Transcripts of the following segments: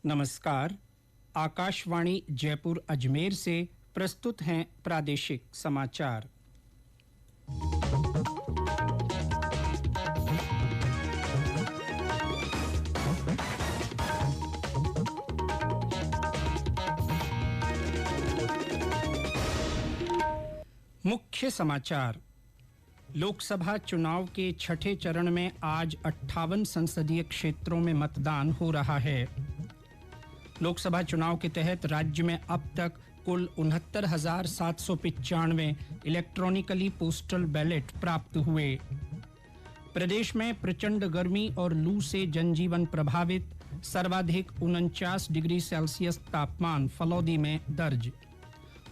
नमस्कार। आकाशवाणी जयपुर अजमेर से प्रस्तुत हैं प्रादेशिक समाचार। मुख्य समाचार। लोकसभा चुनाव के छठे चरण में आज 58 संसदीय क्षेत्रों में मतदान हो रहा है। लोकसभा चुनाव के तहत राज्य में अब तक कुल 69,795 इलेक्ट्रॉनिकली पोस्टल बैलेट प्राप्त हुए। प्रदेश में प्रचंड गर्मी और लू से जनजीवन प्रभावित, सर्वाधिक 49 डिग्री सेल्सियस तापमान फलौदी में दर्ज।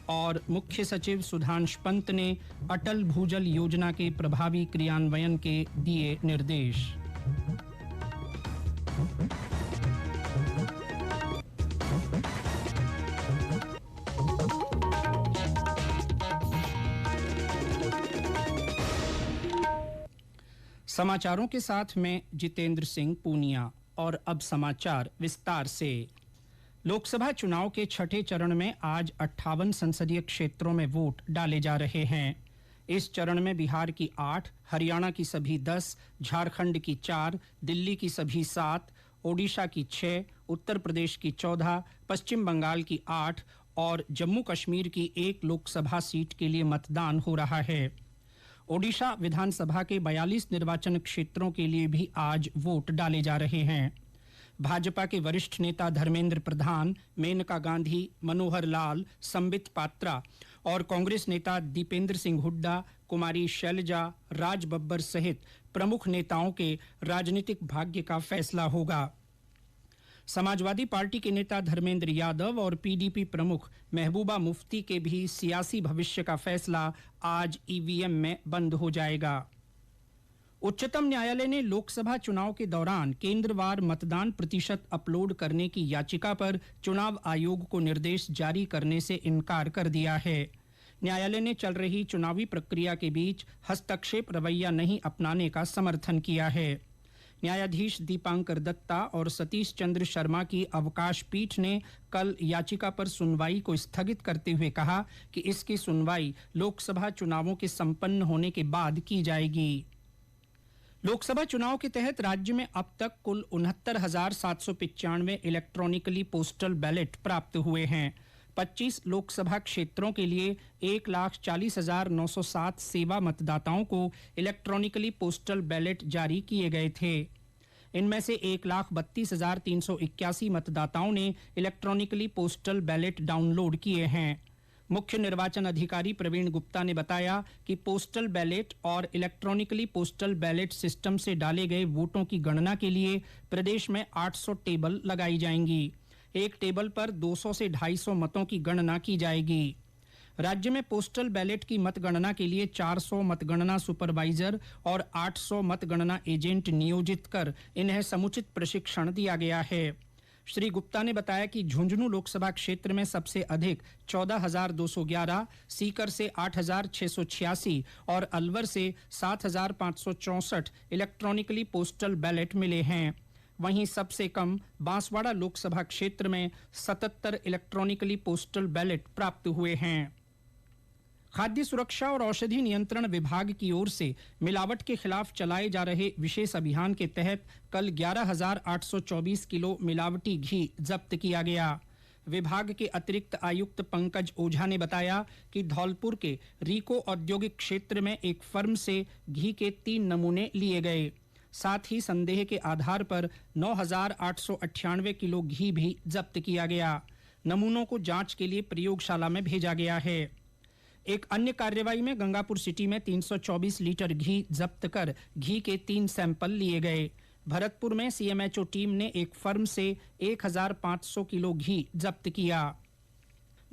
और मुख्य सचिव सुधांशु पंत ने अटल भूजल योजना के प्रभावी क्रियान्वयन के दिए निर्देश। समाचारों के साथ मैं जितेंद्र सिंह पूनिया। और अब समाचार विस्तार से। लोकसभा चुनाव के छठे चरण में आज 58 संसदीय क्षेत्रों में वोट डाले जा रहे हैं। इस चरण में बिहार की 8, हरियाणा की सभी 10, झारखंड की 4, दिल्ली की सभी 7, ओडिशा की 6, उत्तर प्रदेश की 14, पश्चिम बंगाल की 8 और जम्मू कश्मीर की 1 लोकसभा सीट के लिए मतदान हो रहा है। ओडिशा विधानसभा के 42 निर्वाचन क्षेत्रों के लिए भी आज वोट डाले जा रहे हैं। भाजपा के वरिष्ठ नेता धर्मेंद्र प्रधान, मेनका गांधी, मनोहर लाल, संबित पात्रा और कांग्रेस नेता दीपेंद्र सिंह हुड्डा, कुमारी शैलजा, राज बब्बर सहित प्रमुख नेताओं के राजनीतिक भाग्य का फैसला होगा। समाजवादी पार्टी के नेता धर्मेंद्र यादव और पीडीपी प्रमुख महबूबा मुफ्ती के भी सियासी भविष्य का फैसला आज ईवीएम में बंद हो जाएगा। उच्चतम न्यायालय ने लोकसभा चुनाव के दौरान केंद्रवार मतदान प्रतिशत अपलोड करने की याचिका पर चुनाव आयोग को निर्देश जारी करने से इनकार कर दिया है। न्यायालय ने चल रही चुनावी प्रक्रिया के बीच हस्तक्षेप रवैया नहीं अपनाने का समर्थन किया है। न्यायाधीश दीपांकर दत्ता और सतीश चंद्र शर्मा की अवकाश पीठ ने कल याचिका पर सुनवाई को स्थगित करते हुए कहा कि इसकी सुनवाई लोकसभा चुनावों के संपन्न होने के बाद की जाएगी। लोकसभा चुनाव के तहत राज्य में अब तक कुल 69,795 इलेक्ट्रॉनिकली पोस्टल बैलेट प्राप्त हुए हैं। 25 लोकसभा क्षेत्रों के लिए 1,40,907 सेवा मतदाताओं को इलेक्ट्रॉनिकली पोस्टल बैलेट जारी किए गए थे। इनमें से 1,32,381 मतदाताओं ने इलेक्ट्रॉनिकली पोस्टल बैलेट डाउनलोड किए हैं। मुख्य निर्वाचन अधिकारी प्रवीण गुप्ता ने बताया कि पोस्टल बैलेट और इलेक्ट्रॉनिकली पोस्टल बैलेट सिस्टम से डाले गए वोटों की गणना के लिए प्रदेश में 800 टेबल लगाई जाएंगी। एक टेबल पर 200 से 250 मतों की गणना की जाएगी। राज्य में पोस्टल बैलेट की मतगणना के लिए 400 मतगणना सुपरवाइजर और 800 मतगणना एजेंट नियोजित कर इन्हें समुचित प्रशिक्षण दिया गया है। श्री गुप्ता ने बताया कि झुंझुनू लोकसभा क्षेत्र में सबसे अधिक 14,211, सीकर से 8,686 और अलवर से 7,564 इलेक्ट्रॉनिकली पोस्टल बैलेट मिले हैं। वहीं सबसे कम बांसवाड़ा लोकसभा क्षेत्र में 77 इलेक्ट्रॉनिकली पोस्टल बैलेट प्राप्त हुए हैं। खाद्य सुरक्षा और औषधि नियंत्रण विभाग की ओर से मिलावट के खिलाफ चलाए जा रहे विशेष अभियान के तहत कल 11,824 किलो मिलावटी घी जब्त किया गया। विभाग के अतिरिक्त आयुक्त पंकज ओझा ने बताया कि धौलपुर के रीको औद्योगिक क्षेत्र में एक फर्म से घी के 3 नमूने लिए गए। साथ ही संदेह के आधार पर 9,898 किलो घी भी जब्त किया गया। नमूनों को जांच के लिए प्रयोगशाला में भेजा गया है। एक अन्य कार्रवाई में गंगापुर सिटी में 324 लीटर घी जब्त कर घी के 3 सैंपल लिए गए। भरतपुर में सीएमएचओ टीम ने एक फर्म से 1,500 किलो घी जब्त किया।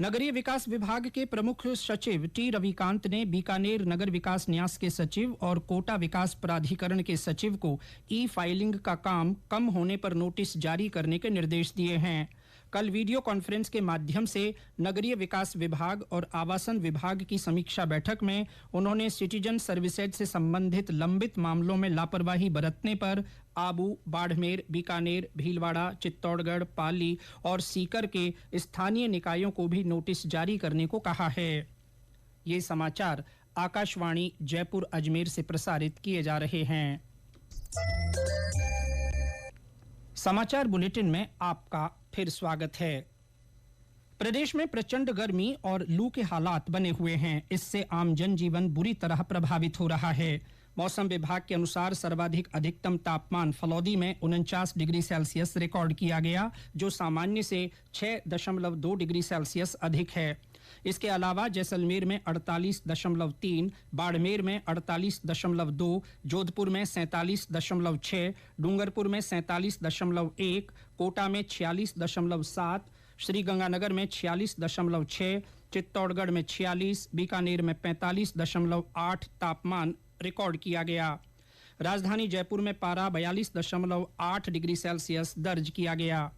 नगरीय विकास विभाग के प्रमुख सचिव टी रविकांत ने बीकानेर नगर विकास न्यास के सचिव और कोटा विकास प्राधिकरण के सचिव को ई फाइलिंग का काम कम होने पर नोटिस जारी करने के निर्देश दिए हैं। कल वीडियो कॉन्फ्रेंस के माध्यम से नगरीय विकास विभाग और आवासन विभाग की समीक्षा बैठक में उन्होंने सिटीजन सर्विसेज से संबंधित लंबित मामलों में लापरवाही बरतने पर आबू, बाड़मेर, बीकानेर, भीलवाड़ा, चित्तौड़गढ़, पाली और सीकर के स्थानीय निकायों को भी नोटिस जारी करने को कहा है। ये समाचार आकाशवाणी जयपुर अजमेर से प्रसारित किए जा रहे हैं। समाचार बुलेटिन में आपका फिर स्वागत है। प्रदेश में प्रचंड गर्मी और लू के हालात बने हुए हैं। इससे आम जनजीवन बुरी तरह प्रभावित हो रहा है। मौसम विभाग के अनुसार सर्वाधिक अधिकतम तापमान फलौदी में 49 डिग्री सेल्सियस रिकॉर्ड किया गया, जो सामान्य से 6.2 डिग्री सेल्सियस अधिक है। इसके अलावा जैसलमेर में 48.3, बाड़मेर में 48.2, जोधपुर में 47.6, डूंगरपुर में 47.1, कोटा में 46.7, श्रीगंगानगर में 46.6, चित्तौड़गढ़ में 46, बीकानेर में 45.8 तापमान रिकॉर्ड किया गया। राजधानी जयपुर में पारा 42.8 डिग्री सेल्सियस दर्ज किया गया।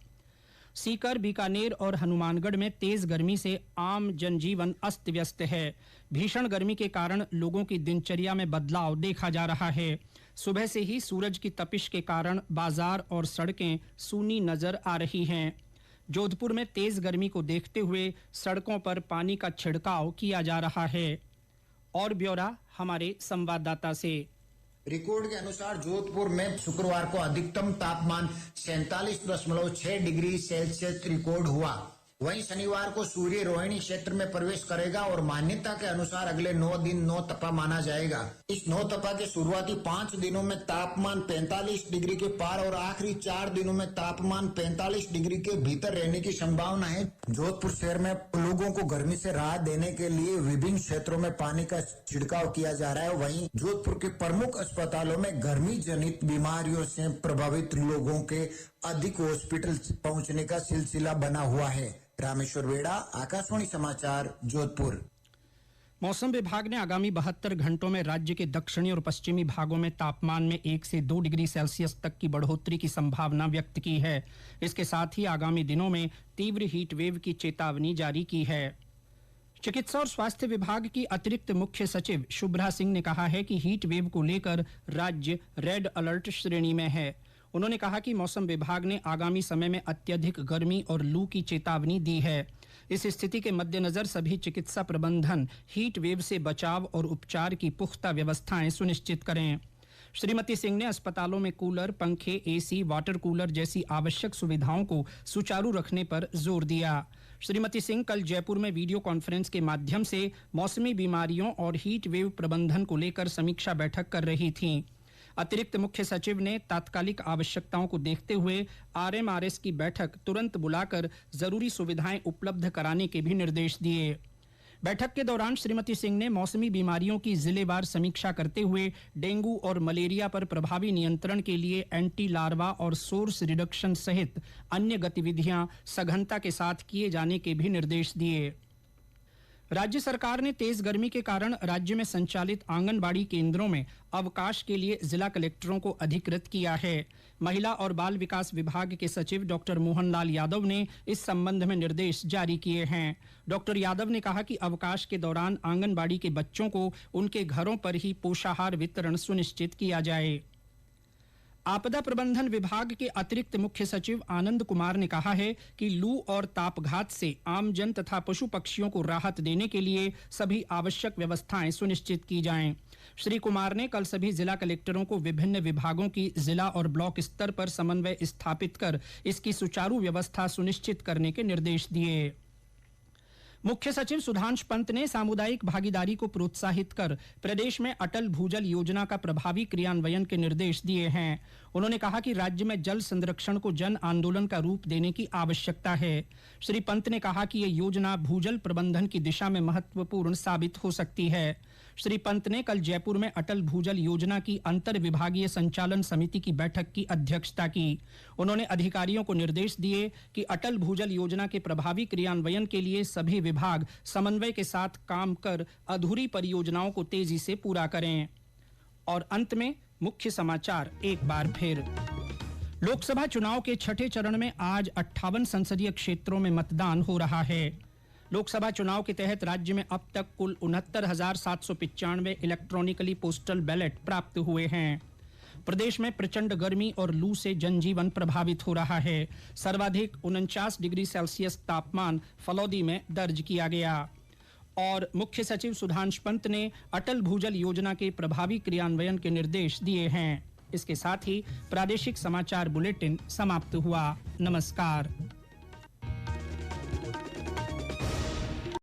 सीकर, बीकानेर और हनुमानगढ़ में तेज गर्मी से आम जनजीवन अस्त व्यस्त है। भीषण गर्मी के कारण लोगों की दिनचर्या में बदलाव देखा जा रहा है। सुबह से ही सूरज की तपिश के कारण बाजार और सड़कें सूनी नजर आ रही हैं। जोधपुर में तेज गर्मी को देखते हुए सड़कों पर पानी का छिड़काव किया जा रहा है। और ब्यौरा हमारे संवाददाता से। रिकॉर्ड के अनुसार जोधपुर में शुक्रवार को अधिकतम तापमान 47.6 डिग्री सेल्सियस रिकॉर्ड हुआ। वहीं शनिवार को सूर्य रोहिणी क्षेत्र में प्रवेश करेगा और मान्यता के अनुसार अगले 9 दिन 9 तपा माना जाएगा। इस 9 तपा के शुरुआती 5 दिनों में तापमान 45 डिग्री के पार और आखिरी 4 दिनों में तापमान 45 डिग्री के भीतर रहने की संभावना है। जोधपुर शहर में लोगों को गर्मी से राहत देने के लिए विभिन्न क्षेत्रों में पानी का छिड़काव किया जा रहा है। वहीं जोधपुर के प्रमुख अस्पतालों में गर्मी जनित बीमारियों से प्रभावित लोगों के अधिक हॉस्पिटल पहुंचने का सिलसिला बना हुआ है। रामेश्वर वेड़ा, आकाशवाणी समाचार, जोधपुर। मौसम विभाग ने आगामी 72 घंटों में राज्य के दक्षिणी और पश्चिमी भागों में तापमान में 1 से 2 डिग्री सेल्सियस तक की बढ़ोतरी की संभावना व्यक्त की है। इसके साथ ही आगामी दिनों में तीव्र हीट वेव की चेतावनी जारी की है। चिकित्सा और स्वास्थ्य विभाग की अतिरिक्त मुख्य सचिव शुभ्रा सिंह ने कहा है कि हीट वेव को लेकर राज्य रेड अलर्ट श्रेणी में है। उन्होंने कहा कि मौसम विभाग ने आगामी समय में अत्यधिक गर्मी और लू की चेतावनी दी है। इस स्थिति के मद्देनजर सभी चिकित्सा प्रबंधन हीट वेव से बचाव और उपचार की पुख्ता व्यवस्थाएं सुनिश्चित करें। श्रीमती सिंह ने अस्पतालों में कूलर, पंखे, एसी, वाटर कूलर जैसी आवश्यक सुविधाओं को सुचारू रखने पर जोर दिया। श्रीमती सिंह कल जयपुर में वीडियो कॉन्फ्रेंस के माध्यम से मौसमी बीमारियों और हीट वेव प्रबंधन को लेकर समीक्षा बैठक कर रही थीं। अतिरिक्त मुख्य सचिव ने तात्कालिक आवश्यकताओं को देखते हुए आरएमआरएस की बैठक तुरंत बुलाकर जरूरी सुविधाएं उपलब्ध कराने के भी निर्देश दिए। बैठक के दौरान श्रीमती सिंह ने मौसमी बीमारियों की जिलेवार समीक्षा करते हुए डेंगू और मलेरिया पर प्रभावी नियंत्रण के लिए एंटी लार्वा और सोर्स रिडक्शन सहित अन्य गतिविधियां सघनता के साथ किए जाने के भी निर्देश दिए। राज्य सरकार ने तेज गर्मी के कारण राज्य में संचालित आंगनबाड़ी केंद्रों में अवकाश के लिए जिला कलेक्टरों को अधिकृत किया है। महिला और बाल विकास विभाग के सचिव डॉक्टर मोहनलाल यादव ने इस संबंध में निर्देश जारी किए हैं। डॉक्टर यादव ने कहा कि अवकाश के दौरान आंगनबाड़ी के बच्चों को उनके घरों पर ही पोषाहार वितरण सुनिश्चित किया जाए। आपदा प्रबंधन विभाग के अतिरिक्त मुख्य सचिव आनंद कुमार ने कहा है कि लू और तापघात से आमजन तथा पशु पक्षियों को राहत देने के लिए सभी आवश्यक व्यवस्थाएं सुनिश्चित की जाएं। श्री कुमार ने कल सभी जिला कलेक्टरों को विभिन्न विभागों की जिला और ब्लॉक स्तर पर समन्वय स्थापित कर इसकी सुचारू व्यवस्था सुनिश्चित करने के निर्देश दिए। मुख्य सचिव सुधांश पंत ने सामुदायिक भागीदारी को प्रोत्साहित कर प्रदेश में अटल भूजल योजना का प्रभावी क्रियान्वयन के निर्देश दिए हैं। उन्होंने कहा कि राज्य में जल संरक्षण को जन आंदोलन का रूप देने की आवश्यकता है। श्री पंत ने कहा कि ये योजना भूजल प्रबंधन की दिशा में महत्वपूर्ण साबित हो सकती है। श्री पंत ने कल जयपुर में अटल भूजल योजना की अंतर विभागीय संचालन समिति की बैठक की अध्यक्षता की। उन्होंने अधिकारियों को निर्देश दिए कि अटल भूजल योजना के प्रभावी क्रियान्वयन के लिए सभी विभाग समन्वय के साथ काम कर अधूरी परियोजनाओं को तेजी से पूरा करें। और अंत में मुख्य समाचार एक बार फिर। लोकसभा चुनाव के छठे चरण में आज 58 संसदीय क्षेत्रों में मतदान हो रहा है। लोकसभा चुनाव के तहत राज्य में अब तक कुल 69,795 इलेक्ट्रॉनिकली पोस्टल बैलेट प्राप्त हुए हैं। प्रदेश में प्रचंड गर्मी और लू से जनजीवन प्रभावित हो रहा है। सर्वाधिक 49 डिग्री सेल्सियस तापमान फलौदी में दर्ज किया गया। और मुख्य सचिव सुधांशु पंत ने अटल भूजल योजना के प्रभावी क्रियान्वयन के निर्देश दिए हैं। इसके साथ ही प्रादेशिक समाचार बुलेटिन समाप्त हुआ। नमस्कार।